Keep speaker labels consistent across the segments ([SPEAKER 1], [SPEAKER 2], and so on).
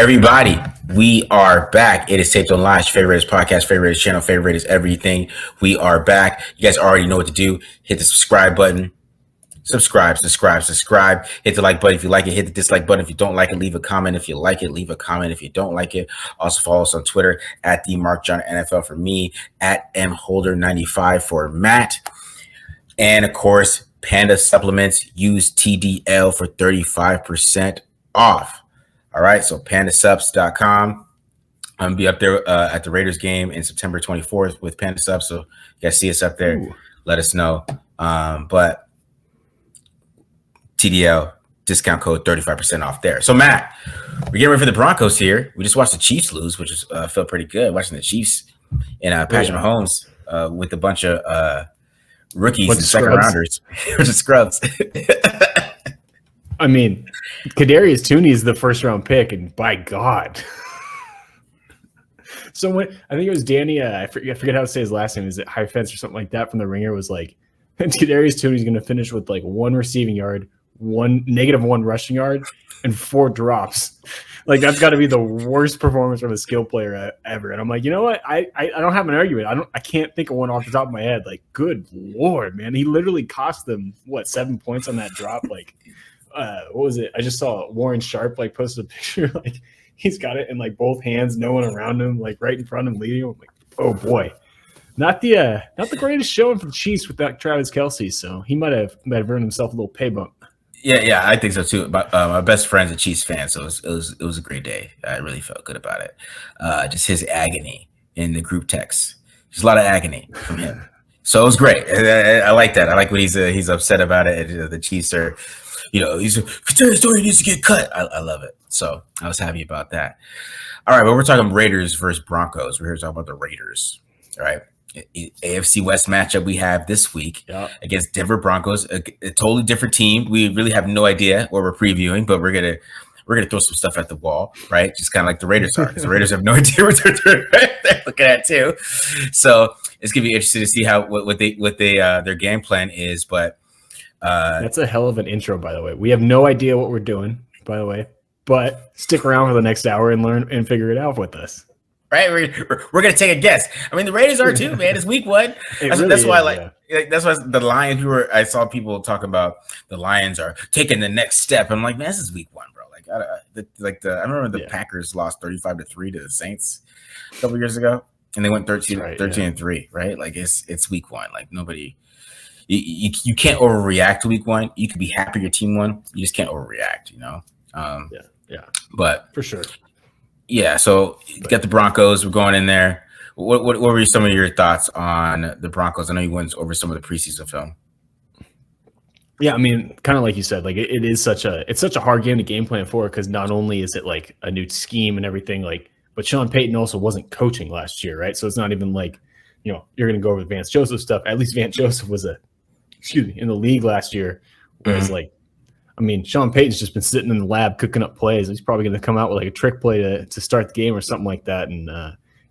[SPEAKER 1] Everybody, we are back. It is Taped Online, favorite Raiders podcast, favorite Raiders channel, favorite Raiders everything. We are back. You guys already know what to do. Hit the subscribe button. Subscribe. Hit the like button if you like it. Hit the dislike button if you don't like it. Leave a comment if you like it. Leave a comment if you don't like it. Also follow us on Twitter at the Mark John NFL for me, at mholder95 for Matt, and of course Panda Supplements. Use TDL for 35% off. All right, so pandasubs.com. I'm gonna be up there at the Raiders game in September 24th with Panda Subs. So you guys see us up there. Ooh. Let us know. But TDL discount code 35% off there. So Matt, we're getting ready for the Broncos here. We just watched the Chiefs lose, which is felt pretty good. Watching the Chiefs and Patrick Mahomes with a bunch of rookies and second rounders, which is scrubs.
[SPEAKER 2] I mean, Kadarius Toney is the first round pick, and by God. Someone, I think it was Danny, I forget how to say his last name. Is it High Fence or something like that from the Ringer? Was like, Kadarius Toney is going to finish with like 1 receiving yard, -1 rushing yard, and 4 drops. Like, that's got to be the worst performance from a skill player ever. And I'm like, you know what? I don't have an argument. I can't think of one off the top of my head. Like, good Lord, man. He literally cost them, 7 points on that drop? Like, what was it? I just saw Warren Sharp like posted a picture, like he's got it in like both hands, no one around him, like right in front of him leading him. I'm like, oh boy. Not the greatest showing for the Chiefs without Travis Kelce, so he might have earned himself a little pay bump.
[SPEAKER 1] Yeah, I think so too. My best friend's a Chiefs fan, so it was a great day. I really felt good about it. Just his agony in the group text. There's a lot of agony from him, so it was great. I like that. I like when he's upset about it. The Chiefs are, he's Kadarius Toney needs to get cut. I love it. So I was happy about that. All right, but we're talking Raiders versus Broncos. We're here to talk about the Raiders. All right. AFC West matchup we have this week against Denver Broncos, a totally different team. We really have no idea what we're previewing, but we're gonna throw some stuff at the wall, right? Just kind of like the Raiders are, because the Raiders have no idea what they're looking at too. So it's gonna be interesting to see what their game plan is. But
[SPEAKER 2] that's a hell of an intro, by the way. We have no idea what we're doing, by the way, but stick around for the next hour and learn and figure it out with us.
[SPEAKER 1] Right, we're gonna take a guess. I mean, the Raiders are too, man. It's week 1. That's why that's why the Lions. I saw people talk about the Lions are taking the next step. I'm like, man, this is week 1, bro. I remember the Packers lost 35-3 to the Saints a couple years ago, and they went 13-3. Right, like it's week 1. Like nobody, you can't overreact to week 1. You could be happy your team won. You just can't overreact. But
[SPEAKER 2] for sure.
[SPEAKER 1] Yeah, so you got the Broncos. We're going in there. What were some of your thoughts on the Broncos? I know you went over some of the preseason film.
[SPEAKER 2] Yeah, I mean, kind of like you said, like it's such a hard game to game plan for, because not only is it like a new scheme and everything, like, but Sean Payton also wasn't coaching last year, right? So it's not even like, you're going to go over the Vance Joesph stuff. At least Vance Joesph was in the league last year, whereas I mean, Sean Payton's just been sitting in the lab cooking up plays. He's probably going to come out with like a trick play to start the game or something like that and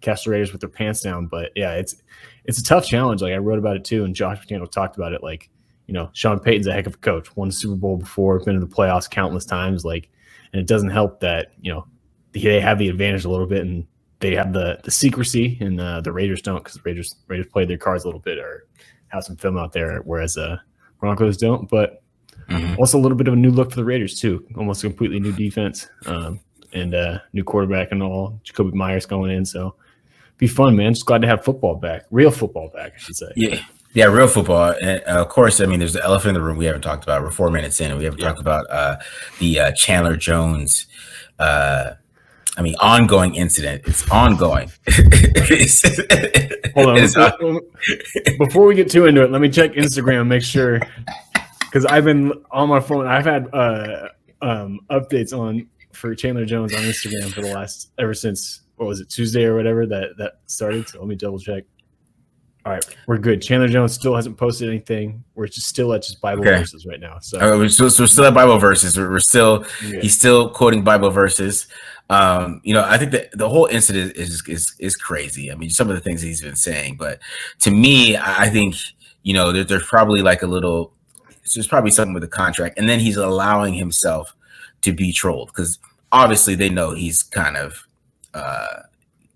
[SPEAKER 2] catch the Raiders with their pants down. But yeah, it's a tough challenge. Like I wrote about it too, and Josh McDaniel talked about it. Like, Sean Payton's a heck of a coach. Won the Super Bowl before, been in the playoffs countless times. Like, and it doesn't help that they have the advantage a little bit, and they have the secrecy, and the Raiders don't, because the Raiders play their cards a little bit or have some film out there, whereas Broncos don't. But also a little bit of a new look for the Raiders too, almost a completely new defense, and new quarterback and all. Jacoby Myers going in, so be fun, man. Just glad to have football back, real football back, I should say.
[SPEAKER 1] Yeah, real football. And of course, I mean, there's the elephant in the room we haven't talked about. We're 4 minutes in, and we haven't talked about the Chandler Jones. Ongoing incident. It's ongoing.
[SPEAKER 2] Hold on. Before we get too into it, let me check Instagram and make sure. Because I've been on my phone. I've had updates for Chandler Jones on Instagram for ever since, what was it, Tuesday or whatever that started. So let me double check. All right, we're good. Chandler Jones still hasn't posted anything. We're still at Bible verses right now. So
[SPEAKER 1] we're still at Bible verses. He's still quoting Bible verses. I think that the whole incident is crazy. I mean, some of the things he's been saying, but to me, I think there's probably like a little. So there's probably something with the contract, and then he's allowing himself to be trolled, because obviously they know he's kind of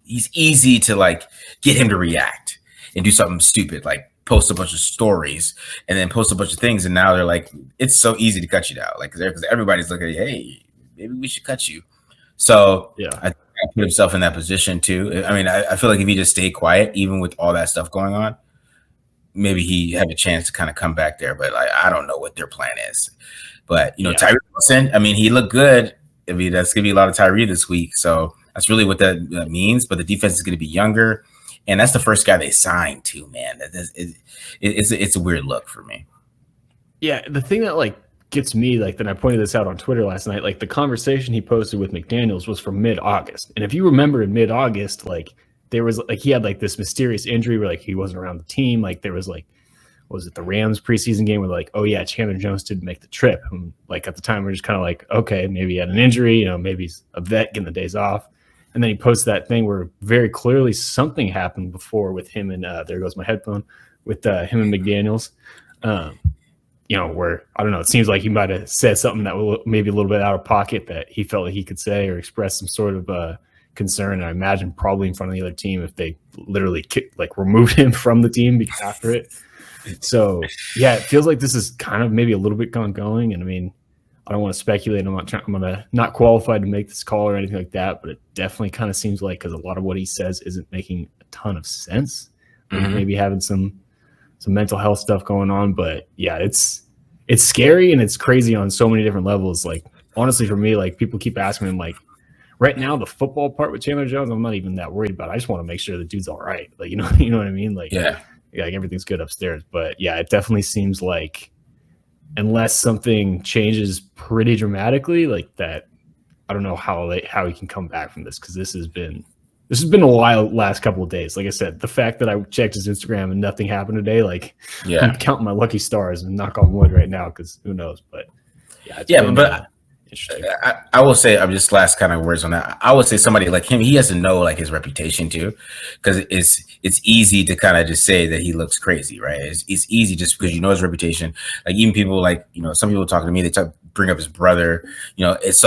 [SPEAKER 1] he's easy to like get him to react and do something stupid, like post a bunch of stories and then post a bunch of things. And now they're like, it's so easy to cut you down. Like, because everybody's looking, hey, maybe we should cut you. So
[SPEAKER 2] yeah,
[SPEAKER 1] I put himself in that position too. I mean, I feel like if he just stayed quiet, even with all that stuff going on, maybe he had a chance to kind of come back there. But like, I don't know what their plan is. But, Tyree Wilson, I mean, he looked good. I mean, that's going to be a lot of Tyree this week. So that's really what that means. But the defense is going to be younger. And that's the first guy they signed too, man. It's a weird look for me.
[SPEAKER 2] Yeah, the thing that like gets me, like, then I pointed this out on Twitter last night, like the conversation he posted with McDaniels was from mid-August. And if you remember in mid-August, like there was like he had like this mysterious injury where like he wasn't around the team. Like there was like, what was it, the Rams preseason game where like, oh yeah, Chandler Jones didn't make the trip. And like at the time we're just kind of like, okay, maybe he had an injury, maybe he's a vet getting the days off. And then he posts that thing where very clearly something happened before with him and there goes my headphone with him and McDaniels. Where I don't know, it seems like he might have said something that was maybe a little bit out of pocket that he felt like he could say or express some sort of concern. And I imagine probably in front of the other team if they literally removed him from the team after it. So yeah, it feels like this is kind of maybe a little bit ongoing. And I mean, I don't want to speculate. I'm not qualified to make this call or anything like that, but it definitely kind of seems like, because a lot of what he says isn't making a ton of sense. Mm-hmm. Maybe having some mental health stuff going on, but yeah, it's scary and it's crazy on so many different levels. Like honestly, for me, like people keep asking me, like right now, the football part with Chandler Jones, I'm not even that worried about. I just want to make sure the dude's all right. Like, you know what I mean? Like, yeah, like everything's good upstairs. But yeah, it definitely seems like unless something changes pretty dramatically, like that, I don't know how he can come back from this, because this has been a wild last couple of days. Like I said, the fact that I checked his Instagram and nothing happened today, like I'm counting my lucky stars and knock on wood right now, because who knows? But yeah, interesting.
[SPEAKER 1] I will say, I'm just last kind of words on that. I would say somebody like him, he has to know like his reputation too, because it's easy to kind of just say that he looks crazy, right? It's easy just because his reputation. Like even people like some people talking to me, they bring up his brother. It's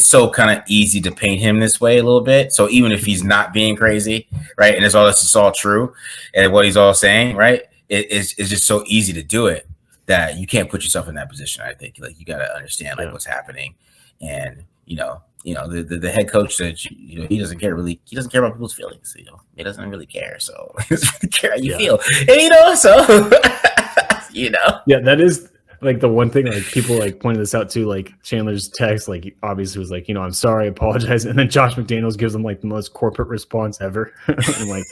[SPEAKER 1] so kind of easy to paint him this way a little bit. So even if he's not being crazy, right, and it's all true, and what he's all saying, right, it's just so easy to do it that you can't put yourself in that position. I think like you got to understand like what's happening, and the head coach said he doesn't care really. He doesn't care about people's feelings. He doesn't really care. So he doesn't really care how you feel. And, so
[SPEAKER 2] yeah, that is like the one thing like people like pointed this out too. Like Chandler's text like obviously was like I'm sorry, I apologize, and then Josh McDaniels gives him like the most corporate response ever. I'm like,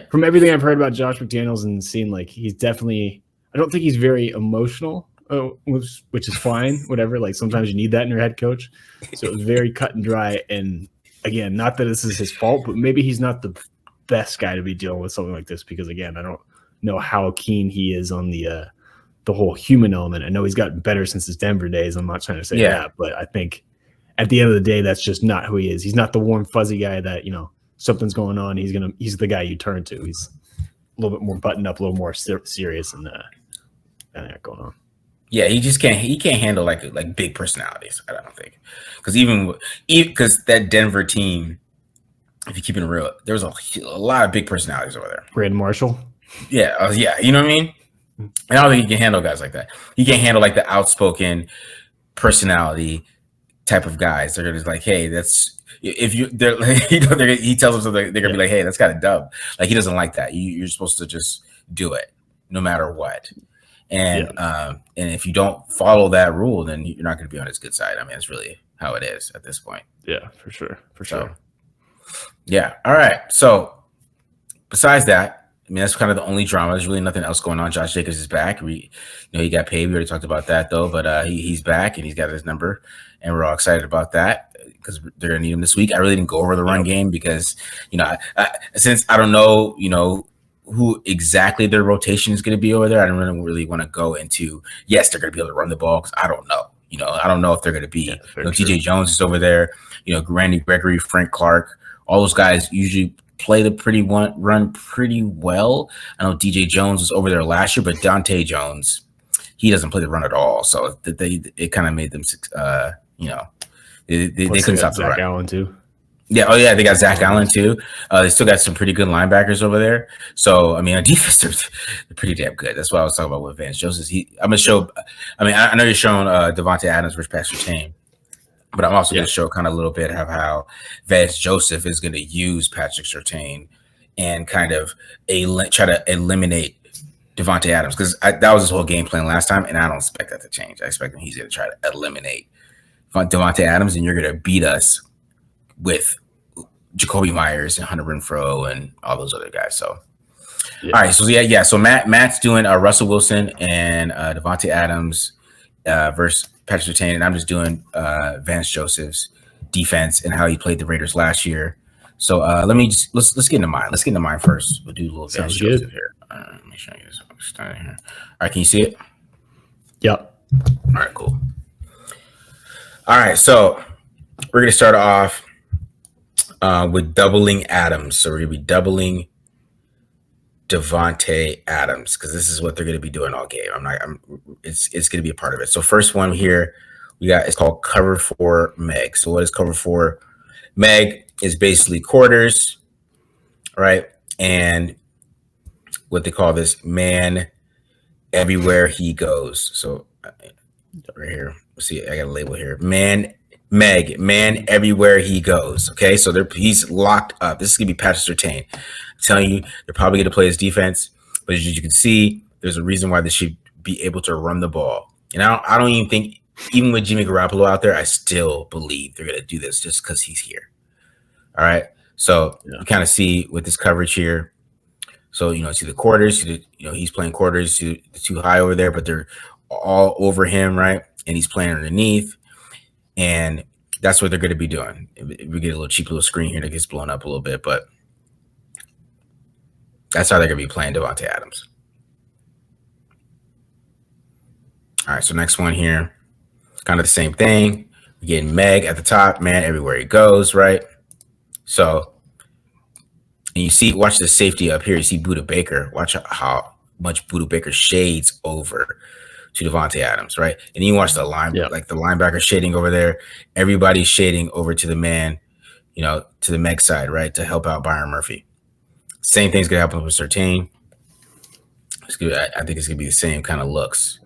[SPEAKER 2] from everything I've heard about Josh McDaniels and seeing like he's definitely. I don't think he's very emotional, which is fine, whatever. Like sometimes you need that in your head coach. So it was very cut and dry. And again, not that this is his fault, but maybe he's not the best guy to be dealing with something like this, because again, I don't know how keen he is on the whole human element. I know he's gotten better since his Denver days. I'm not trying to say that, but I think at the end of the day, that's just not who he is. He's not the warm, fuzzy guy that, something's going on. He's the guy you turn to. He's a little bit more buttoned up, a little more serious and that going on.
[SPEAKER 1] Yeah, he can't handle like big personalities. I don't think, because even because that Denver team, if you keep it real, there was a lot of big personalities over there.
[SPEAKER 2] Brandon Marshall.
[SPEAKER 1] Yeah, you know what I mean. And I don't think he can handle guys like that. He can't handle like the outspoken personality type of guys. They're just like, hey, that's if you they're he tells them something, they're gonna be like, hey, that's kind of dumb. Like he doesn't like that. You're supposed to just do it no matter what. And and if you don't follow that rule, then you're not going to be on his good side. I mean, it's really how it is at this point.
[SPEAKER 2] Yeah, for sure.
[SPEAKER 1] Yeah. All right. So besides that, I mean, that's kind of the only drama. There's really nothing else going on. Josh Jacobs is back. He got paid. We already talked about that though, but he's back and he's got his number, and we're all excited about that because they're going to need him this week. I really didn't go over the run game because since I don't know, who exactly their rotation is going to be over there. I don't really want to go into, yes, they're going to be able to run the ball because I don't know. I don't know if they're going to be, TJ Jones is over there, Randy Gregory, Frank Clark, all those guys usually play run pretty well. I know DJ Jones was over there last year, but Davante Jones, he doesn't play the run at all. So it kind of made them, They
[SPEAKER 2] Plus
[SPEAKER 1] couldn't
[SPEAKER 2] they got
[SPEAKER 1] stop the
[SPEAKER 2] Zach
[SPEAKER 1] run.
[SPEAKER 2] Allen too.
[SPEAKER 1] Yeah. Oh yeah, they got Zach Allen too. They still got some pretty good linebackers over there. So I mean, on defense, they're pretty damn good. That's what I was talking about with Vance Joesph. I'm gonna show. I mean, I know you're showing Davante Adams versus Patrick Surtain, but I'm also going to show kind of a little bit of how Vance Joesph is going to use Patrick Surtain and kind of try to eliminate Davante Adams, because that was his whole game plan last time, and I don't expect that to change. I expect he's going to try to eliminate Davante Adams, and you're going to beat us with Jacoby Myers and Hunter Renfrow and all those other guys. So, all right. So, So Matt's doing Russell Wilson and Davante Adams versus Patrick Surtain, and I'm just doing Vance Joseph's defense and how he played the Raiders last year. So let's get into mine. Let's get into mine first. We'll do a little Vance Joseph here. Make sure I get this started here. All right, can you see it?
[SPEAKER 2] Yep.
[SPEAKER 1] All right, cool. All right, so we're gonna start off with doubling Adams. So we're gonna be doubling Davante Adams, because this is what they're going to be doing all game. It's going to be a part of it. So first one here we got, it's called cover 4 Meg. So what is cover 4 Meg? Is basically quarters, right? And what they call this, man everywhere he goes. So right here, let's see, I got a label here, man everywhere he goes. Okay, so he's locked up. This is gonna be Patrick Surtain. I'm telling you, they're probably gonna play his defense, but as you can see, there's a reason why they should be able to run the ball. And I don't even think, even with Jimmy Garoppolo out there, I still believe they're gonna do this just because he's here. All right, so you kind of see with this coverage here. So see the quarters. He's playing quarters. See the too high over there, but they're all over him, right? And he's playing underneath. And that's what they're going to be doing. We get a little cheap little screen here that gets blown up a little bit, but that's how they're going to be playing Davante Adams. All right, so next one here, kind of the same thing. We're getting Meg at the top, man, everywhere he goes, right? So, and you see, watch the safety up here. You see Budda Baker. Watch how much Budda Baker shades over to Davante Adams, right? And you watch the like the linebacker shading over there. Everybody's shading over to the man, to the Meg side, right, to help out Byron Murphy. Same thing's gonna happen with Surtain. I think it's gonna be the same kind of looks,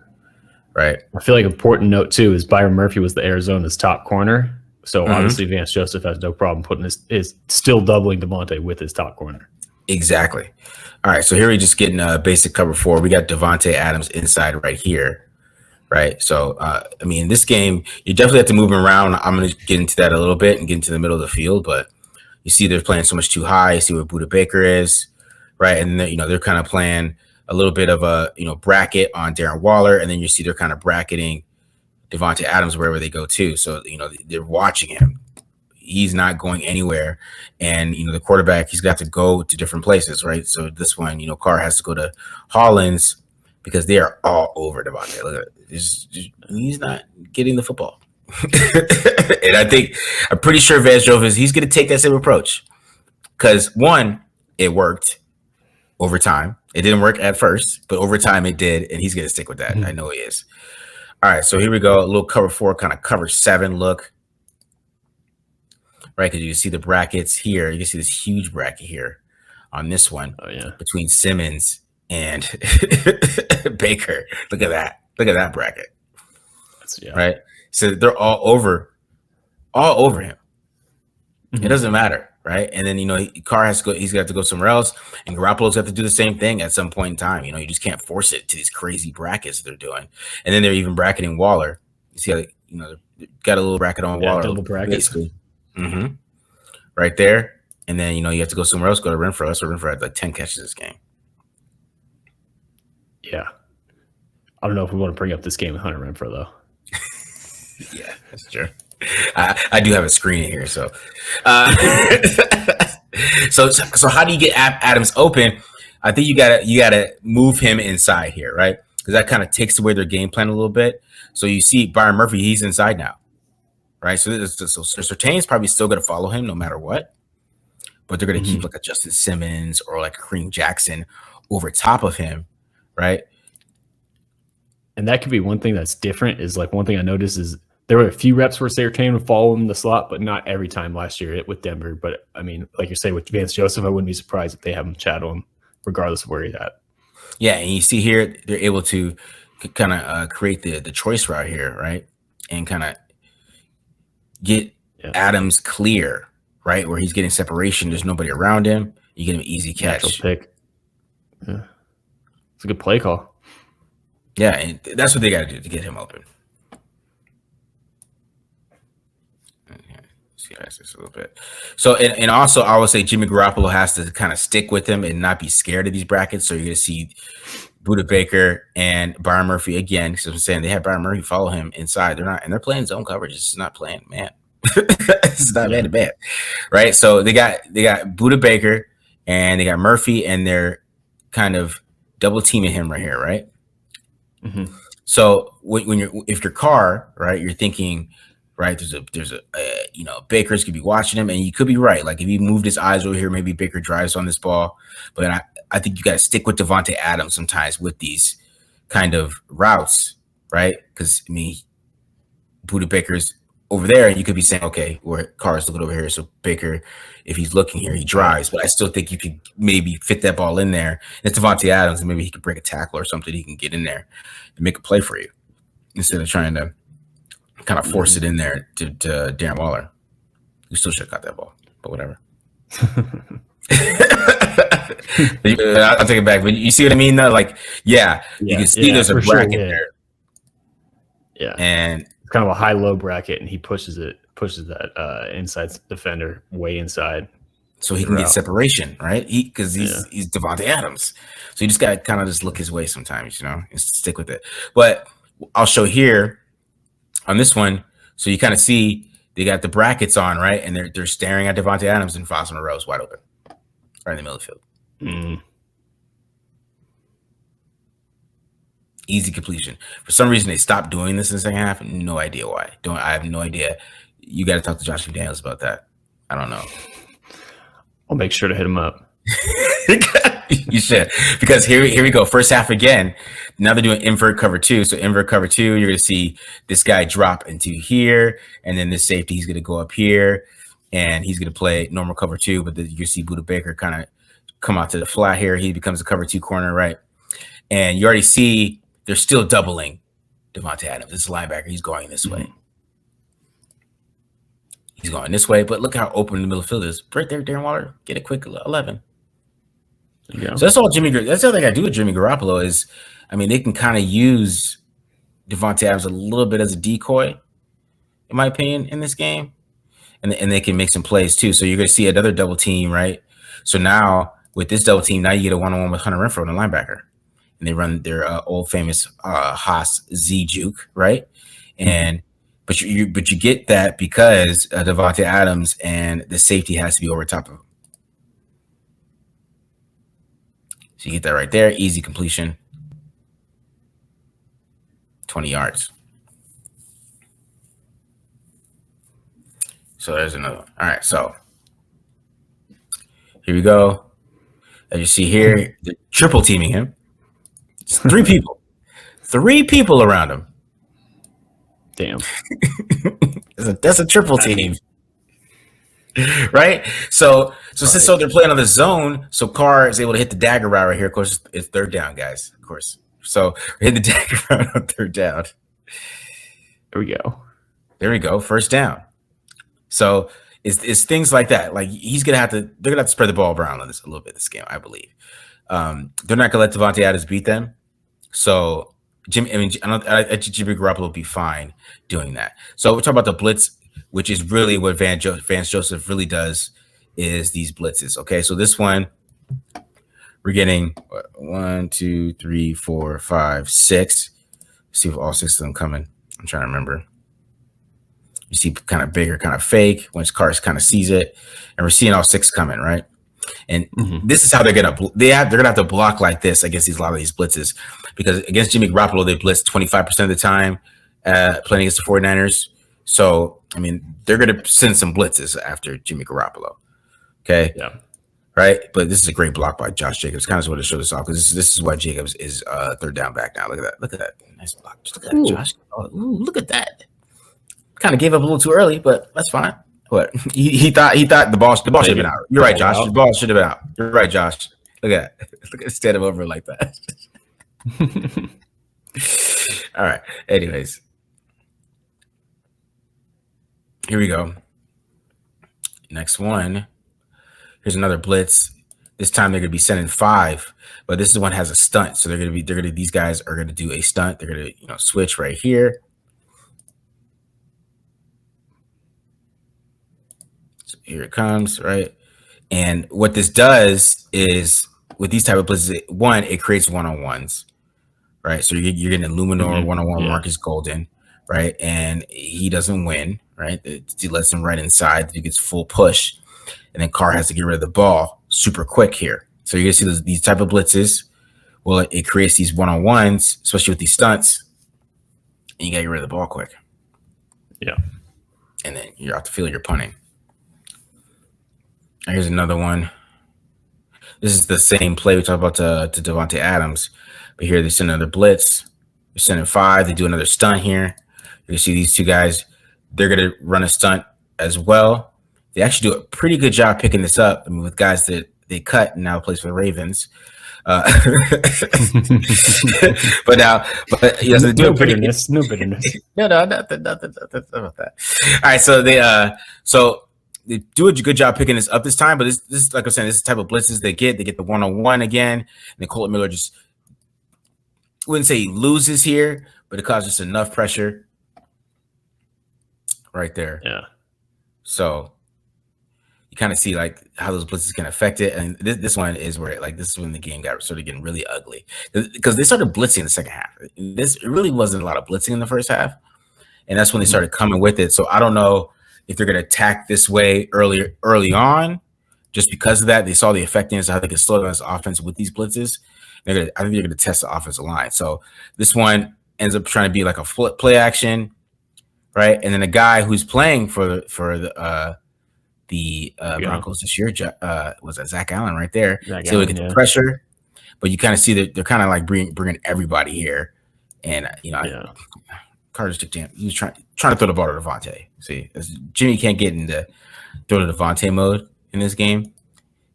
[SPEAKER 1] right?
[SPEAKER 2] I feel like an important note too is Byron Murphy was the Arizona's top corner, so obviously Vance Joesph has no problem putting is still doubling Davante with his top corner.
[SPEAKER 1] Exactly. All right, so here we're just getting a basic cover 4. We got Davante Adams inside right here, right? So, in this game, you definitely have to move him around. I'm going to get into that a little bit and get into the middle of the field, but you see they're playing so much too high. You see where Budda Baker is, right? And then, they're kind of playing a little bit of a, bracket on Darren Waller, and then you see they're kind of bracketing Davante Adams wherever they go to. So, they're watching him. He's not going anywhere. And, the quarterback, he's got to go to different places, right? So this one, Carr has to go to Hollins because they are all over Davante. Look at it. He's not getting the football. And I'm pretty sure Vance Joesph, he's going to take that same approach. Because, one, it worked over time. It didn't work at first, but over time it did, and he's going to stick with that. I know he is. All right, so here we go. A little cover 4, kind of cover 7 look. Right, because you can see the brackets here. You can see this huge bracket here on this one between Simmons and Baker. Look at that. Look at that bracket. Right? So they're all over him. It doesn't matter, right? And then, Carr has to go, he's got to go somewhere else, and Garoppolo's got to do the same thing at some point in time. You just can't force it to these crazy brackets they're doing. And then they're even bracketing Waller. You see how they've got a little bracket on Waller.
[SPEAKER 2] Double bracket.
[SPEAKER 1] Basically. Right there. And then, you have to go somewhere else, go to Renfrow. So Renfrow had like 10 catches this game.
[SPEAKER 2] Yeah. I don't know if we want to bring up this game with Hunter Renfrow, though.
[SPEAKER 1] Yeah, that's true. I do have a screen in here. So, so how do you get Adams open? I think you gotta move him inside here, right? Because that kind of takes away their game plan a little bit. So you see Byron Murphy, he's inside now. Right, so Surtain's probably still going to follow him no matter what, but they're going to keep like a Justin Simmons or like a Kareem Jackson over top of him, right?
[SPEAKER 2] And that could be one thing that's different. Is like one thing I noticed is there were a few reps where Surtain would follow him in the slot, but not every time last year with Denver. But I mean, like you're saying with Vance Joesph, I wouldn't be surprised if they have him shadow him, regardless of where he's at.
[SPEAKER 1] Yeah, and you see here they're able to kind of create the choice route here, right, and kind of get Adams clear, right, where he's getting separation. There's nobody around him. You get him an easy catch.
[SPEAKER 2] Natural pick. Yeah, it's a good play call.
[SPEAKER 1] Yeah, and that's what they got to do to get him open. This a little bit. So, and also, I would say Jimmy Garoppolo has to kind of stick with him and not be scared of these brackets. So you're going to see Budda Baker and Byron Murphy again. Because I'm saying they have Byron Murphy follow him inside. They're playing zone coverage. It's not playing man. It's not man to man, right? So they got Budda Baker and they got Murphy, and they're kind of double teaming him right here, right?
[SPEAKER 2] Mm-hmm.
[SPEAKER 1] So if your car, right, you're thinking, right, there's a Baker's could be watching him, and you could be right. Like if he moved his eyes over here, maybe Baker drives on this ball. But I think you got to stick with Davante Adams sometimes with these kind of routes, right? Because I mean, Budda Baker's over there, and you could be saying, okay, where Carr's looking over here, so Baker, if he's looking here, he drives. But I still think you could maybe fit that ball in there. And it's Davante Adams, and maybe he could break a tackle or something. He can get in there and make a play for you instead of trying to kind of force it in there to Darren Waller. You still should have got that ball, but whatever. I'll take it back. But you see what I mean, though? Like, you can see there's a bracket there.
[SPEAKER 2] Yeah.
[SPEAKER 1] And
[SPEAKER 2] it's kind of a high-low bracket, and he pushes that inside defender way inside.
[SPEAKER 1] So he can get separation, right? Because he's Davante Adams. So you just got to kind of just look his way sometimes, and stick with it. But I'll show here on this one, so you kind of see they got the brackets on, right? And they're staring at Davante Adams, and Foster Moreau's wide open, right in the middle of the field.
[SPEAKER 2] Mm.
[SPEAKER 1] Easy completion. For some reason, they stopped doing this in the second half. No idea why. I have no idea. You got to talk to Josh McDaniels about that. I don't know.
[SPEAKER 2] I'll make sure to hit him up.
[SPEAKER 1] You should, because here we go. First half again. Now they're doing invert cover 2. So invert cover 2, you're going to see this guy drop into here, and then this safety, he's going to go up here, and he's going to play normal cover 2. But you see Budda Baker kind of come out to the flat here. He becomes a cover 2 corner, right? And you already see they're still doubling Davante Adams. This linebacker, he's going this way. He's going this way, but look how open the middle of the field is. Right there, Darren Waller, get a quick 11. So that's all that's the other thing I do with Jimmy Garoppolo is, I mean, they can kind of use Davante Adams a little bit as a decoy, in my opinion, in this game. And they can make some plays too. So you're going to see another double team, right? So now with this double team, now you get a one-on-one with Hunter Renfrow, the linebacker. And they run their old famous Haas Z juke, right? And but you get that because Davante Adams and the safety has to be over top of him. So you get that right there, easy completion, 20 yards. So there's another one. All right, so here we go. As you see here, they're triple teaming him. It's 3 people. 3 people around him.
[SPEAKER 2] Damn.
[SPEAKER 1] That's a triple team. Right? So since they're playing on the zone, so Carr is able to hit the dagger route right here. Of course, it's third down, guys. Of course. So we're hitting the dagger route on third down.
[SPEAKER 2] There we go.
[SPEAKER 1] There we go. First down. So it's things like that. Like they're gonna have to spread the ball around on this a little bit this game, I believe. They're not gonna let Davante Adams beat them. So Jimmy Garoppolo will be fine doing that. So we're talking about the blitz, which is really what Vance Joesph really does, is these blitzes. Okay, so this one we're getting 1, 2, 3, 4, 5, 6. See if all 6 of them coming. I'm trying to remember. You see kind of bigger, kind of fake. Once Carr kind of sees it, and we're seeing all 6 coming, right? And this is how they're gonna have to block like this against a lot of these blitzes, because against Jimmy Garoppolo they blitz 25% of the time playing against the 49ers. So I mean they're gonna send some blitzes after Jimmy Garoppolo. Okay,
[SPEAKER 2] yeah,
[SPEAKER 1] right. But this is a great block by Josh Jacobs. Kind of just want to show this off because this is why Jacobs is third down back now. Look at that. Look at that nice block. Just look at that, Josh. Oh, ooh, look at that. Kind of gave up a little too early, but that's fine. What he thought the ball should have been out. You're right, Josh. The ball should have been out. You're right, Josh. Look at that. Look at stand him over like that. All right. Anyways, here we go. Next one. Here's another blitz. This time they're going to be sending 5, but this one has a stunt. So these guys are going to do a stunt. They're going to, switch right here. So here it comes, right? And what this does is with these type of blitzes, one, it creates one-on-ones, right? So you're getting Luminor one-on-one Marcus Golden, right? And he doesn't win, right? He lets him right inside. He gets full push. And then Carr has to get rid of the ball super quick here. So you're going to see these type of blitzes. Well, it creates these one-on-ones, especially with these stunts. And you got to get rid of the ball quick.
[SPEAKER 2] Yeah.
[SPEAKER 1] And then you're out the field, you're punting. Here's another one. This is the same play we talked about to Davante Adams. But here they send another blitz. They're sending 5. They do another stunt here. You can see these two guys. They're going to run a stunt as well. They actually do a pretty good job picking this up. I mean, with guys that they cut and now plays for the Ravens. But they do
[SPEAKER 2] bitterness. No bitterness.
[SPEAKER 1] No, nothing about that. All right, so they do a good job picking this up this time. But this like I'm saying, this is the type of blitzes they get. They get the one-on-one again. And Colton Miller just wouldn't say he loses here, but it causes enough pressure right there.
[SPEAKER 2] Yeah.
[SPEAKER 1] So you kind of see like how those blitzes can affect it. And this one is where this is when the game got sort of getting really ugly because they started blitzing in the second half. It really wasn't a lot of blitzing in the first half. And that's when they started coming with it. So I don't know if they're going to attack this way early on, just because of that. They saw the effectiveness, how they could slow down this offense with these blitzes. I think they're going to test the offensive line. So this one ends up trying to be like a flip play action, right? And then a guy who's playing for the Broncos this year was Zach Allen right there. So we get the pressure, but you kind of see that they're kind of like bringing everybody here, and Carter's took jam. He was trying to throw the ball to Davante. See, Jimmy can't get into throw to Davante mode in this game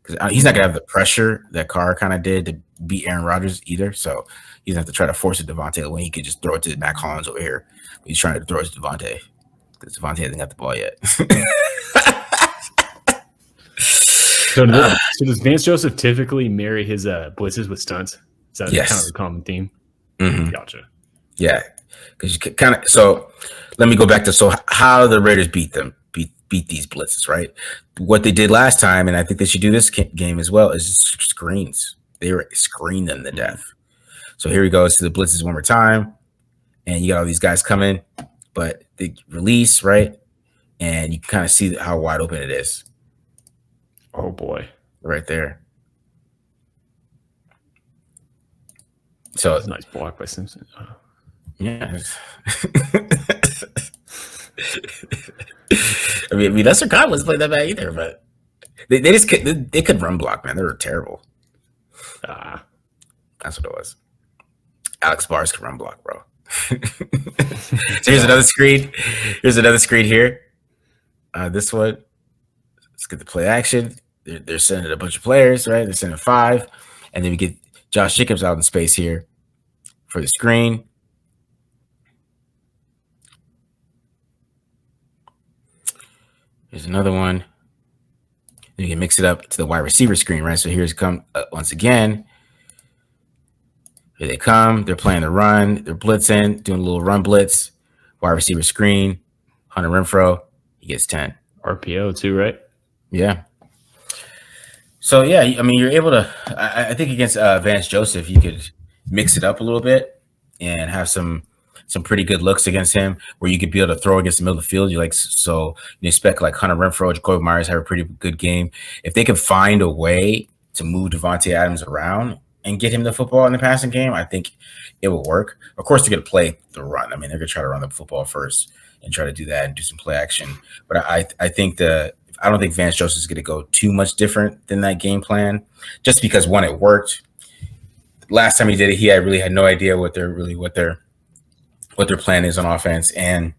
[SPEAKER 1] because he's not gonna have the pressure that Carr kind of did to beat Aaron Rodgers either. So he's gonna have to try to force it to Davante when he could just throw it to Mac Hollins over here. He's trying to throw it to Davante because Davante hasn't got the ball yet.
[SPEAKER 2] So does Vance Joesph typically marry his blitzes with stunts? Is that kind of a common theme?
[SPEAKER 1] Mm-hmm.
[SPEAKER 2] Gotcha.
[SPEAKER 1] Yeah, because you kind of. So let me go back to how the Raiders beat these blitzes, right? What they did last time, and I think they should do this game as well, is screens. They were screened them to death. So here we go to the blitzes one more time, and you got all these guys coming, but they release, right? And you can kind of see how wide open it is.
[SPEAKER 2] Oh boy,
[SPEAKER 1] right there. So
[SPEAKER 2] that's a nice block by Simpson.
[SPEAKER 1] Yeah. I mean, Lester Cotton wasn't playing that bad either, but they could run block, man. They were terrible. That's what it was. Alex Bars could run block, bro. So here's another screen. Here's another screen here. This one. Let's get the play action. They're sending a bunch of players, right? They're sending 5. And then we get Josh Jacobs out in space here for the screen. Here's another one. Then you can mix it up to the wide receiver screen, right? So here's come once again. Here they come. They're playing the run. They're blitzing, doing a little run blitz. Wide receiver screen. Hunter Renfrow. He gets 10.
[SPEAKER 2] RPO too, right?
[SPEAKER 1] Yeah. So, yeah, I mean, you're able to – I think against Vance Joesph, you could mix it up a little bit and have some pretty good looks against him where you could be able to throw against the middle of the field. You expect like Hunter Renfrow, Jacoby Myers have a pretty good game. If they can find a way to move Davante Adams around and get him the football in the passing game, I think it will work. Of course, they're going to play the run. I mean, they're going to try to run the football first and try to do that and do some play action. But I don't think Vance Joesph is going to go too much different than that game plan, just because one, it worked. Last time he did it, he really had no idea what their plan is on offense, and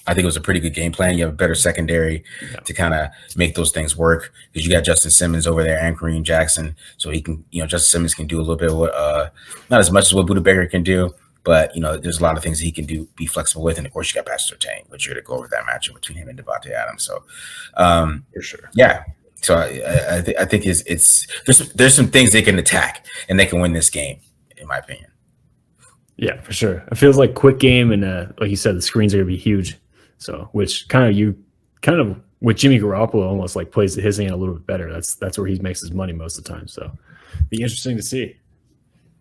[SPEAKER 1] I think it was a pretty good game plan. You have a better secondary to kind of make those things work because you got Justin Simmons over there and Kareem Jackson. So he can, Justin Simmons can do a little bit of what, not as much as what Budda Baker can do, but, there's a lot of things he can do, be flexible with. And of course, you got Pastor Surtain, which you're going to go over that matchup between him and Davante Adams. So,
[SPEAKER 2] for sure.
[SPEAKER 1] Yeah. So I think there's some things they can attack and they can win this game, in my opinion.
[SPEAKER 2] Yeah, for sure. It feels like quick game, and like you said, the screens are going to be huge. So, which kind of with Jimmy Garoppolo almost like plays his hand a little bit better. That's where he makes his money most of the time. So, be interesting to see.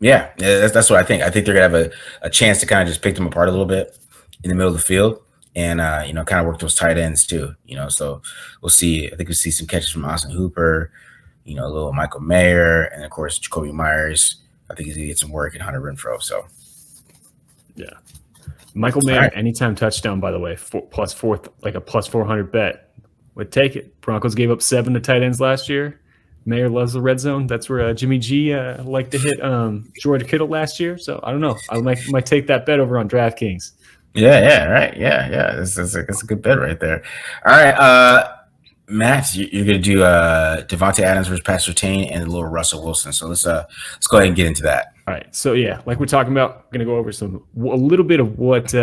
[SPEAKER 1] Yeah, that's what I think. I think they're gonna have a chance to kind of just pick them apart a little bit in the middle of the field, and kind of work those tight ends too. So we'll see. I think we'll see some catches from Austin Hooper, a little Michael Mayer, and of course Jacoby Myers. I think he's gonna get some work, and Hunter Renfrow. So
[SPEAKER 2] yeah. Michael Mayer, anytime touchdown, by the way, like a plus 400 bet. Would take it. Broncos gave up 7 to tight ends last year. Mayer loves the red zone. That's where Jimmy G liked to hit George Kittle last year. So I don't know. I might take that bet over on DraftKings.
[SPEAKER 1] Yeah, right. Yeah. That's a good bet right there. All right, Matt, you're gonna do Davante Adams versus Pastor Surtain and a little Russell Wilson. So let's go ahead and get into that.
[SPEAKER 2] All right. So yeah, like we're talking about, I'm gonna go over a little bit of what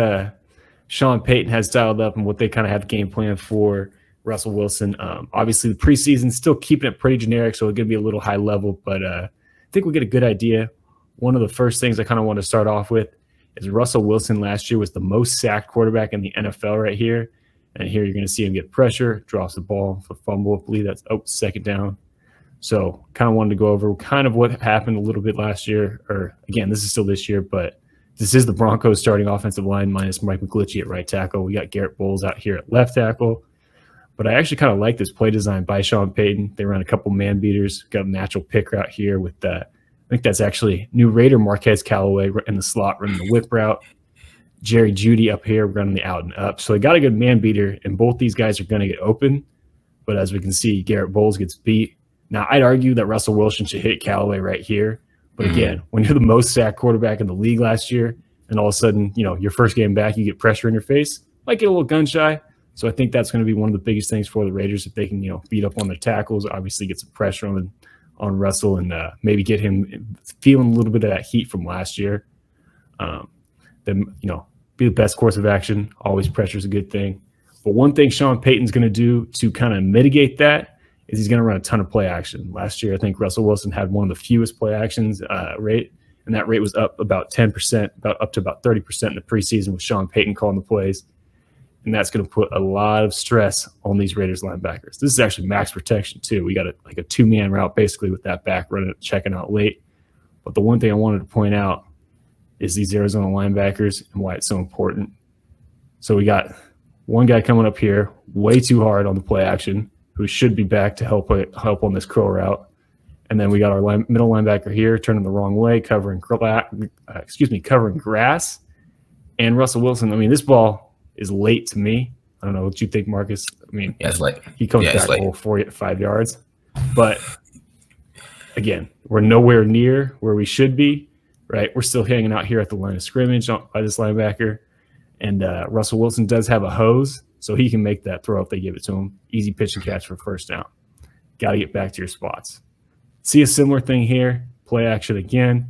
[SPEAKER 2] Sean Payton has dialed up and what they kind of have game plan for Russell Wilson. Obviously, the preseason still keeping it pretty generic, so it's going to be a little high level, but I think we'll get a good idea. One of the first things I kind of want to start off with is Russell Wilson last year was the most sacked quarterback in the NFL right here. And here you're going to see him get pressure, drops the ball for fumble. I believe that's second down. So kind of wanted to go over kind of what happened a little bit last year, or again, this is still this year, but this is the Broncos starting offensive line minus Mike McGlinchey at right tackle. We got Garrett Bowles out here at left tackle. But I actually kind of like this play design by Sean Payton. They ran a couple man beaters, got a natural pick route here with that. I think that's actually new Raider Marquez Callaway in the slot running the whip route. Jerry Jeudy up here running the out and up. So they got a good man beater, and both these guys are going to get open. But as we can see, Garrett Bowles gets beat. Now, I'd argue that Russell Wilson should hit Callaway right here. But again, when you're the most sacked quarterback in the league last year, and all of a sudden, your first game back, you get pressure in your face, might get a little gun shy. So I think that's going to be one of the biggest things for the Raiders if they can, beat up on their tackles, obviously get some pressure on Russell and maybe get him feeling a little bit of that heat from last year. Then, be the best course of action. Always pressure is a good thing. But one thing Sean Payton's going to do to kind of mitigate that is he's going to run a ton of play action. Last year, I think Russell Wilson had one of the fewest play actions rate, and that rate was up about 10%, up to about 30% in the preseason with Sean Payton calling the plays. And that's going to put a lot of stress on these Raiders linebackers. This is actually max protection, too. We got a 2-man route, basically, with that back running, checking out late. But the one thing I wanted to point out is these Arizona linebackers and why it's so important. So we got one guy coming up here way too hard on the play action who should be back to help on this curl route. And then we got our middle linebacker here turning the wrong way, covering grass. And Russell Wilson, this ball is late to me. I don't know what you think, Marcus.
[SPEAKER 1] It's late.
[SPEAKER 2] He comes back all 5 yards. But again, we're nowhere near where we should be, right? We're still hanging out here at the line of scrimmage by this linebacker. And Russell Wilson does have a hose, so he can make that throw if they give it to him. Easy pitch and catch for first down. Got to get back to your spots. See a similar thing here. Play action again.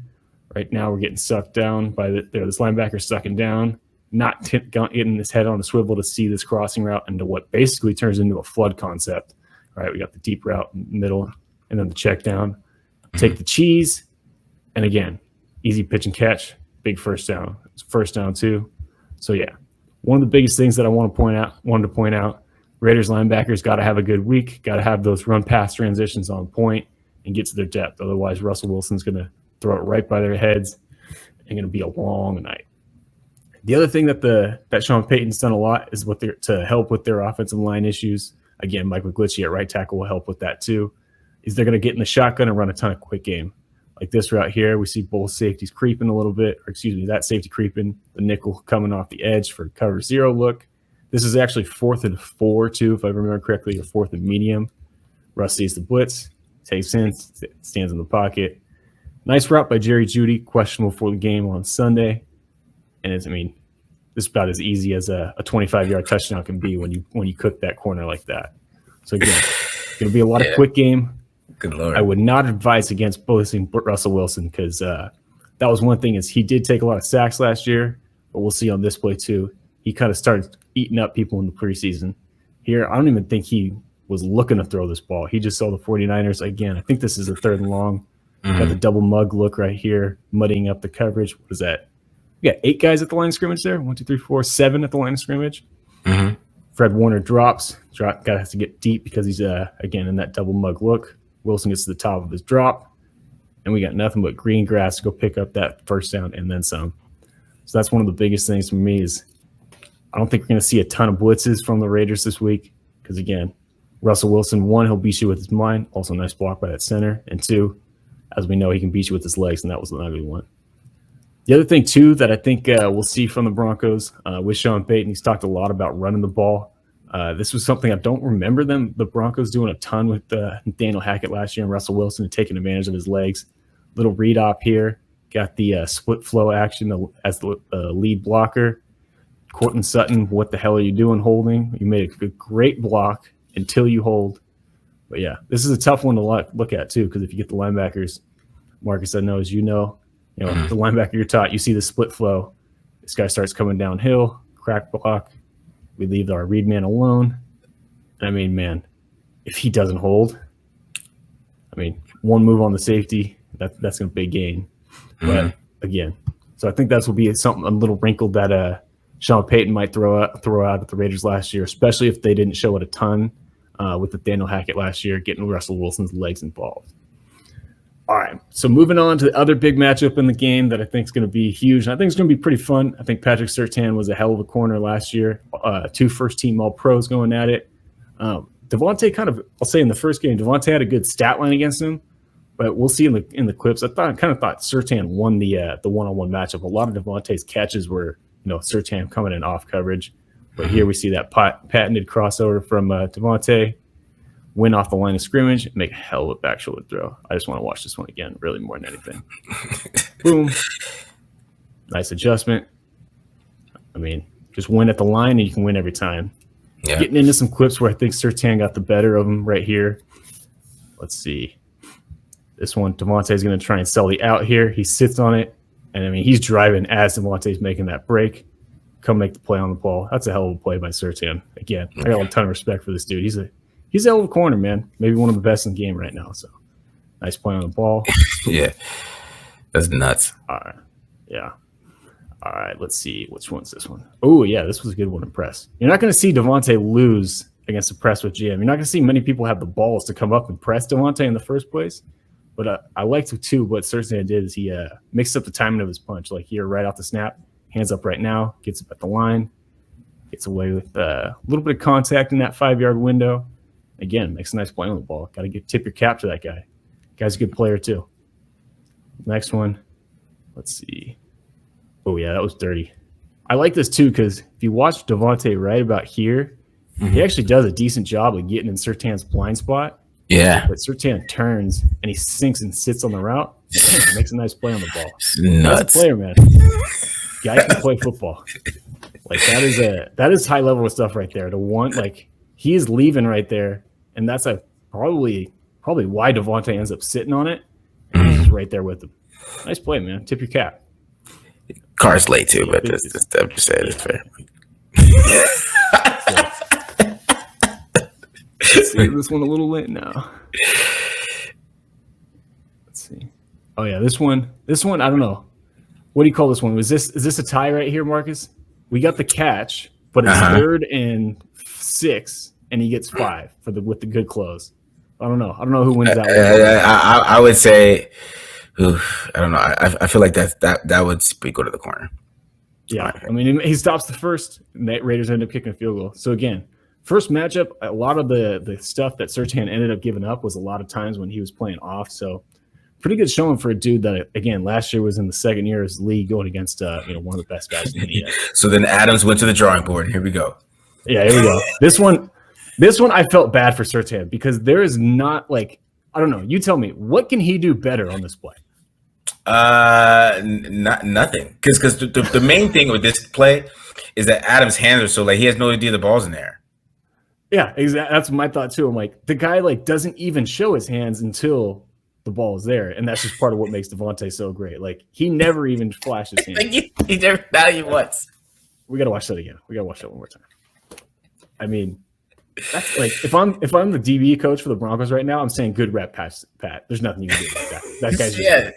[SPEAKER 2] Right now we're getting sucked down by this linebacker sucking down. Not getting his head on a swivel to see this crossing route into what basically turns into a flood concept. All right, we got the deep route in the middle and then the check down. Take the cheese, and again, easy pitch and catch, big first down. It's first down too. So yeah, one of the biggest things that I wanted to point out, Raiders linebackers got to have a good week, got to have those run pass transitions on point and get to their depth. Otherwise, Russell Wilson's going to throw it right by their heads and going to be a long night. The other thing that Sean Payton's done a lot is to help with their offensive line issues. Again, Mike McGlinchey at right tackle will help with that too. Is they're going to get in the shotgun and run a ton of quick game. Like this route here, we see both safeties creeping a little bit, that safety creeping, the nickel coming off the edge for cover 0 look. This is actually 4th and 4 too, if I remember correctly, or 4th and medium. Russ sees the blitz, takes in, stands in the pocket. Nice route by Jerry Jeudy, questionable for the game on Sunday. And this is about as easy as a 25-yard touchdown can be when you cook that corner like that. So again, it's going to be a lot of quick game.
[SPEAKER 1] Good Lord.
[SPEAKER 2] I would not advise against boasting Russell Wilson because that was one thing is he did take a lot of sacks last year, but we'll see on this play too. He kind of started eating up people in the preseason. Here, I don't even think he was looking to throw this ball. He just saw the 49ers. Again, I think this is a 3rd and long. Got the double mug look right here, muddying up the coverage. What is that? We got 8 guys at the line of scrimmage there. 1, 2, 3, 4, 7 at the line of scrimmage. Fred Warner drops. Guy has to get deep because he's, again, in that double mug look. Wilson gets to the top of his drop. And we got nothing but green grass to go pick up that first down and then some. So that's one of the biggest things for me is I don't think we're going to see a ton of blitzes from the Raiders this week because, again, Russell Wilson, 1, he'll beat you with his mind. Also, nice block by that center. And 2, as we know, he can beat you with his legs, and that was an ugly one. The other thing, too, that I think we'll see from the Broncos with Sean Payton, he's talked a lot about running the ball. This was something I don't remember the Broncos doing a ton with Daniel Hackett last year and Russell Wilson and taking advantage of his legs. Little read op here. Got the split flow action as the lead blocker. Courtland Sutton, what the hell are you doing holding? You made a great block until you hold. But, yeah, this is a tough one to look at, too, because if you get the linebackers, Marcus, I know, as you know, the linebacker you're taught, you see the split flow. This guy starts coming downhill, crack block. We leave our read man alone. I mean, man, if he doesn't hold, I mean, one move on the safety, that's going to be a gain. But, again, so I think that's will be a little wrinkle that Sean Payton might throw out at the Raiders last year, especially if they didn't show it a ton with the Daniel Hackett last year, getting Russell Wilson's legs involved. All right, so moving on to the other big matchup in the game that I think is going to be huge. And I think it's going to be pretty fun. I think Patrick Surtain was a hell of a corner last year. 2 first-team All-Pros going at it. Davante I'll say in the first game, Davante had a good stat line against him, but we'll see in the clips. I kind of thought Surtain won the one-on-one matchup. A lot of Davante's catches were, Surtain coming in off coverage. But here we see that patented crossover from Davante. Win off the line of scrimmage, make a hell of a back shoulder throw. I just want to watch this one again, really more than anything. Boom. Nice adjustment. I mean, just win at the line and you can win every time. Yeah. Getting into some clips where I think Surtain got the better of him right here. Let's see. This one, Davante's going to try and sell the out here. He sits on it. And, I mean, he's driving as Davante's making that break. Come make the play on the ball. That's a hell of a play by Surtain. Again, I got a ton of respect for this dude. He's a hell of a corner, man. Maybe one of the best in the game right now. So, nice play on the ball.
[SPEAKER 1] Yeah. That's nuts.
[SPEAKER 2] All right. Yeah. All right. Let's see. Which one's this one? Oh, yeah. This was a good one in press. You're not going to see Davante lose against the press with GM. You're not going to see many people have the balls to come up and press Davante in the first place. But I liked, too, what Surtain did is he mixed up the timing of his punch. Like here, right off the snap, hands up right now, gets up at the line, gets away with a little bit of contact in that 5-yard window. Again, makes a nice play on the ball. Got to tip your cap to that guy. Guy's a good player, too. Next one. Let's see. Oh, yeah, that was dirty. I like this, too, because if you watch Davante right about here, he actually does a decent job of getting in Surtain's blind spot.
[SPEAKER 1] Yeah.
[SPEAKER 2] But Surtain turns, and he sinks and sits on the route. Makes a nice play on the ball.
[SPEAKER 1] Nuts.
[SPEAKER 2] That's a player, man. Guy can play football. Like, that is high-level stuff right there. He is leaving right there, and that's probably why Davante ends up sitting on it. And he's just right there with him. Nice play, man. Tip your cap.
[SPEAKER 1] Car's late too, but I'm just saying it's fair.
[SPEAKER 2] Let's see this one a little late now. Let's see. Oh yeah, this one. I don't know. What do you call this one? Is this a tie right here, Marcus? We got the catch, but it's 3rd and 6, and he gets 5 with the good close. I don't know who wins that one.
[SPEAKER 1] I would say, I don't know. I feel like that would go to the corner.
[SPEAKER 2] Yeah, I mean, he stops the first, and the Raiders end up kicking a field goal. So again, first matchup, a lot of the stuff that Surtain ended up giving up was a lot of times when he was playing off. So pretty good showing for a dude that, again, last year was in the second year of his league going against one of the best guys in the NBA.
[SPEAKER 1] So then Adams went to the drawing board. Here we go.
[SPEAKER 2] Yeah, here we go. This one I felt bad for Surtain because there is not I don't know. You tell me, what can he do better on this play?
[SPEAKER 1] Nothing. Because the main thing with this play is that Adams' hands are so like he has no idea the ball's in there.
[SPEAKER 2] Yeah, exactly. That's my thought too. I'm like, the guy like doesn't even show his hands until the ball is there, and that's just part of what makes Davante so great. Like he never even flashes hands.
[SPEAKER 1] He never, not even once.
[SPEAKER 2] We gotta watch that again. We gotta watch that one more time. I mean, that's like if I'm the DB coach for the Broncos right now, I'm saying good rep, Pat. There's nothing you can do about that. That guy's just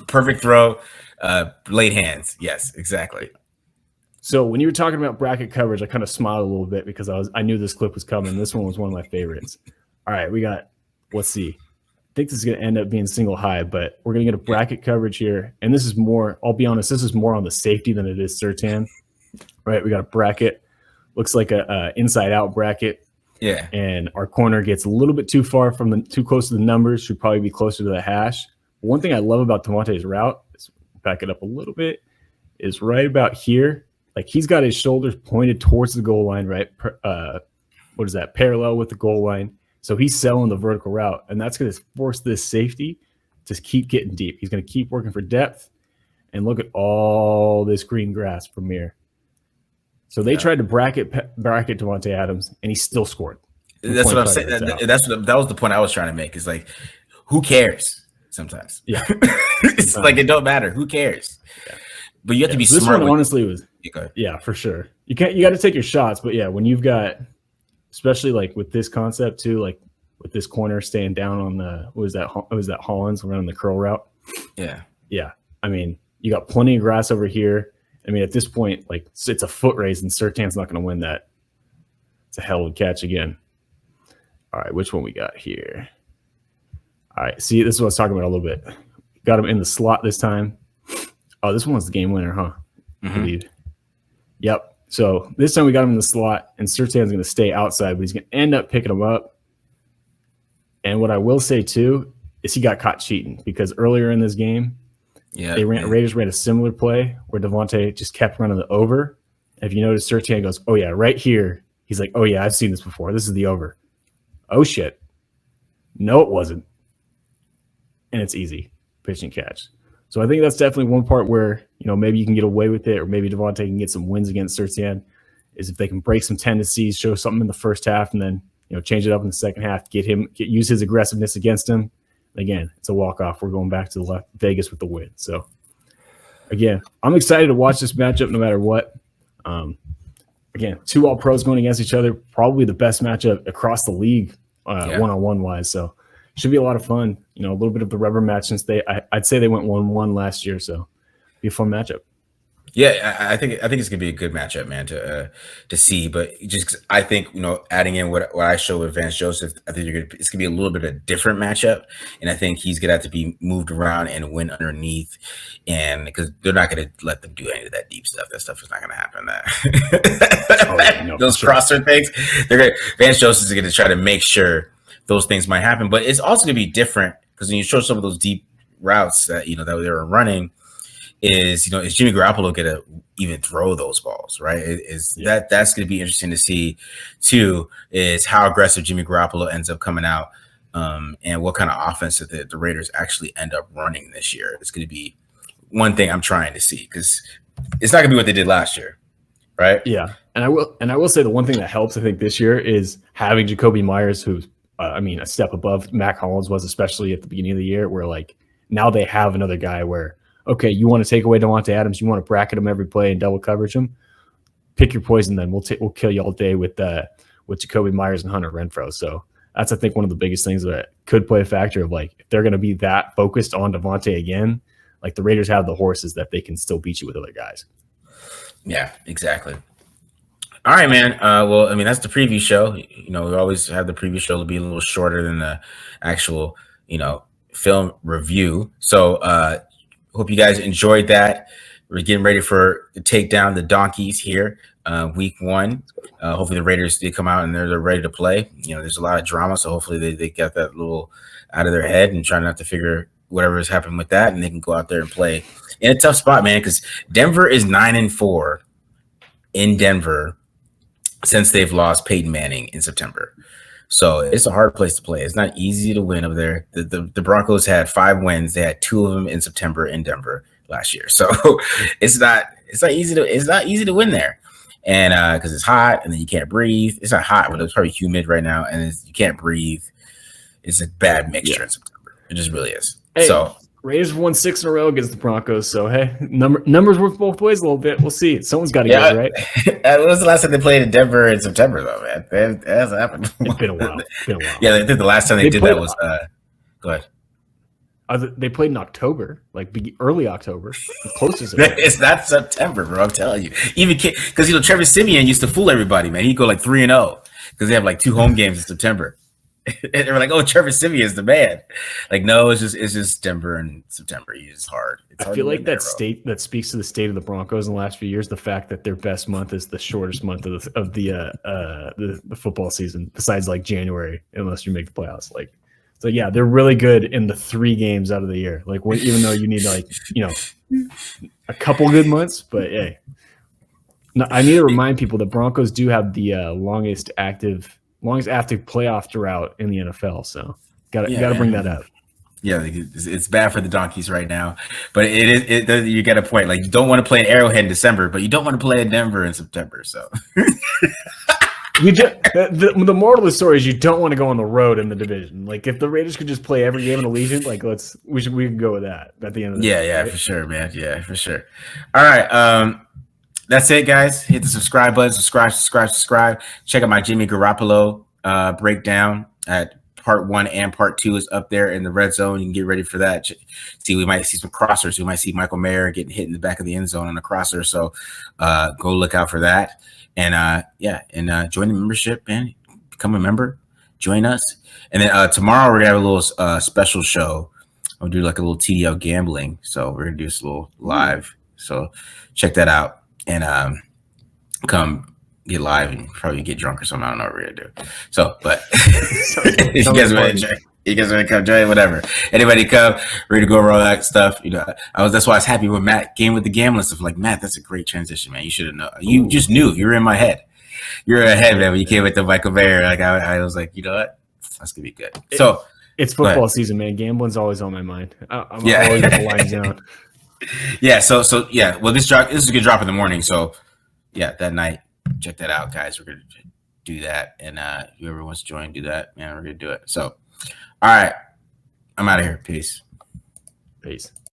[SPEAKER 1] perfect throw, late hands. Yes, exactly.
[SPEAKER 2] So when you were talking about bracket coverage, I kind of smiled a little bit because I knew this clip was coming. This one was one of my favorites. All right, let's see. I think this is going to end up being single high, but we're going to get a bracket coverage here. And this is more, I'll be honest, this is more on the safety than it is Surtain. Right, we got a bracket. Looks like a inside out bracket.
[SPEAKER 1] Yeah.
[SPEAKER 2] And our corner gets a little bit too far too close to the numbers, should probably be closer to the hash. One thing I love about Davante's route, let's back it up a little bit, is right about here. Like he's got his shoulders pointed towards the goal line, right? What is that? Parallel with the goal line. So he's selling the vertical route, and that's going to force this safety to keep getting deep. He's going to keep working for depth, and look at all this green grass from here. So they tried to bracket Davante Adams, and he still scored.
[SPEAKER 1] That's what I'm saying. That was the point I was trying to make. Is like, who cares? Sometimes,
[SPEAKER 2] yeah,
[SPEAKER 1] it's like it don't matter. Who cares? Yeah. But you have to be
[SPEAKER 2] this
[SPEAKER 1] smart.
[SPEAKER 2] This one honestly was, yeah, for sure. You got to take your shots, but yeah, when you've got, especially like with this concept too, like with this corner staying down on the, what was that Hollins running the curl route?
[SPEAKER 1] Yeah.
[SPEAKER 2] Yeah. I mean, you got plenty of grass over here. I mean, at this point, like it's a foot race and Surtain's not going to win that. It's a hell of a catch again. All right, which one we got here? All right, see, this is what I was talking about a little bit. Got him in the slot this time. Oh, this one was the game winner, huh?
[SPEAKER 1] Mm-hmm.
[SPEAKER 2] I believe. Yep. So this time we got him in the slot, and Surtain's going to stay outside, but he's going to end up picking him up. And what I will say, too, is he got caught cheating because earlier in this game, Raiders ran a similar play where Davante just kept running the over. If you notice, Surtain goes, oh, yeah, right here. He's like, oh, yeah, I've seen this before. This is the over. Oh, shit. No, it wasn't. And it's easy. Pitch and catch. So I think that's definitely one part where, maybe you can get away with it, or maybe Davante can get some wins against Surtain, is if they can break some tendencies, show something in the first half, and then, change it up in the second half, use his aggressiveness against him. Again, it's a walk-off. We're going back to Vegas with the win. So, again, I'm excited to watch this matchup no matter what. Again, two All-Pros going against each other, probably the best matchup across the league one-on-one wise. So, should be a lot of fun. A little bit of the rubber match since I'd say they went 1-1 last year. So, be a fun matchup.
[SPEAKER 1] Yeah, I think it's gonna be a good matchup, man, to see. But I think adding in what I showed with Vance Joesph, I think it's gonna be a little bit of a different matchup, and I think he's gonna have to be moved around and win underneath, and because they're not gonna let them do any of that deep stuff. That stuff is not gonna happen. Those crosser things, Vance Joesph is gonna try to make sure those things might happen, but it's also gonna be different because when you show some of those deep routes that that they were running. Is Jimmy Garoppolo gonna even throw those balls, right? That's gonna be interesting to see too, is how aggressive Jimmy Garoppolo ends up coming out, and what kind of offense that the Raiders actually end up running this year. It's gonna be one thing I'm trying to see, because it's not gonna be what they did last year, right?
[SPEAKER 2] Yeah, and I will say the one thing that helps, I think, this year is having Jacoby Myers, who's a step above Mac Hollins was, especially at the beginning of the year, where like now they have another guy where, okay, you want to take away Davante Adams, you want to bracket him every play and double coverage him, pick your poison then. We'll kill you all day with Jacoby Myers and Hunter Renfrow. So that's, I think, one of the biggest things that could play a factor of, like, if they're going to be that focused on Davante again, like the Raiders have the horses that they can still beat you with other guys.
[SPEAKER 1] Yeah, exactly. All right, man. Well, I mean, that's the preview show. We always have the preview show to be a little shorter than the actual, film review. So, hope you guys enjoyed that. We're getting ready to take down the Donkeys here, week 1. Hopefully the Raiders did come out and they're ready to play. There's a lot of drama, so hopefully they got that little out of their head and try not to figure whatever is happening with that, and they can go out there and play in a tough spot, man, because Denver is 9-4 in Denver since they've lost Peyton Manning in September. So it's a hard place to play. It's not easy to win over there. The Broncos had 5 wins. They had 2 of them in September in Denver last year. So it's not easy to win there. And because it's hot and then you can't breathe. It's not hot, but it's probably humid right now, and you can't breathe. It's a bad mixture in September. It just really is.
[SPEAKER 2] Hey,
[SPEAKER 1] so
[SPEAKER 2] Raiders won 6 in a row against the Broncos. So hey, numbers work both ways a little bit. We'll see. Someone's got to go, right?
[SPEAKER 1] When was the last time they played in Denver in September, though, man? That hasn't happened.
[SPEAKER 2] It's been a while.
[SPEAKER 1] Yeah, I think the last time they did that was go ahead.
[SPEAKER 2] They played in October, like early October, close to
[SPEAKER 1] September. It's not September, bro. I'm telling you. Even because Trevor Siemian used to fool everybody, man. He'd go like 3-0 because they have like 2 home games in September. And they're like, "Oh, Trevor Siemian is the man." Like, no, it's just Denver in September. It's hard.
[SPEAKER 2] I feel like that speaks to the state of the Broncos in the last few years. The fact that their best month is the shortest month of the football season, besides like January, unless you make the playoffs. Like, so yeah, they're really good in the 3 games out of the year. Like, even though you need like a couple good months, but hey, no, I need to remind people the Broncos do have the longest active playoff drought in the NFL. So gotta bring that up.
[SPEAKER 1] Yeah, it's bad for the donkeys right now, but you get a point. Like, you don't want to play in Arrowhead in December, but you don't want to play in Denver in September. So
[SPEAKER 2] the moral of the story is you don't want to go on the road in the division. Like, if the Raiders could just play every game in Allegiant, like we can go with that at the end of the day.
[SPEAKER 1] Right? For sure, man. Yeah, for sure. All right. That's it, guys. Hit the subscribe button. Subscribe. Check out my Jimmy Garoppolo breakdown at part 1 and part 2 is up there in the red zone. You can get ready for that. See, we might see some crossers. We might see Michael Mayer getting hit in the back of the end zone on a crosser. So go look out for that. And join the membership, man. Become a member. Join us. And then tomorrow we're gonna have a little special show. I'll do like a little TDL gambling. So we're gonna do this little live. So check that out and come get live and probably get drunk or something. I don't know what we're gonna do. So, but if you guys want to come join, whatever. Anybody come, ready to go over all that stuff. That's why I was happy when Matt came with the gambling stuff. Like, Matt, that's a great transition, man. You should have known. You just knew. You were in my head. You were ahead, man. When you came with the Michael Mayer, like I was like, you know what? That's gonna be good. So
[SPEAKER 2] it's football season, man. Gambling's always on my mind. I'm always at the line down.
[SPEAKER 1] Yeah. So yeah. Well, this is a good drop in the morning. So yeah, that night. Check that out, guys. We're gonna do that, and whoever wants to join, do that. Man, we're gonna do it. So, all right, I'm out of here. Peace.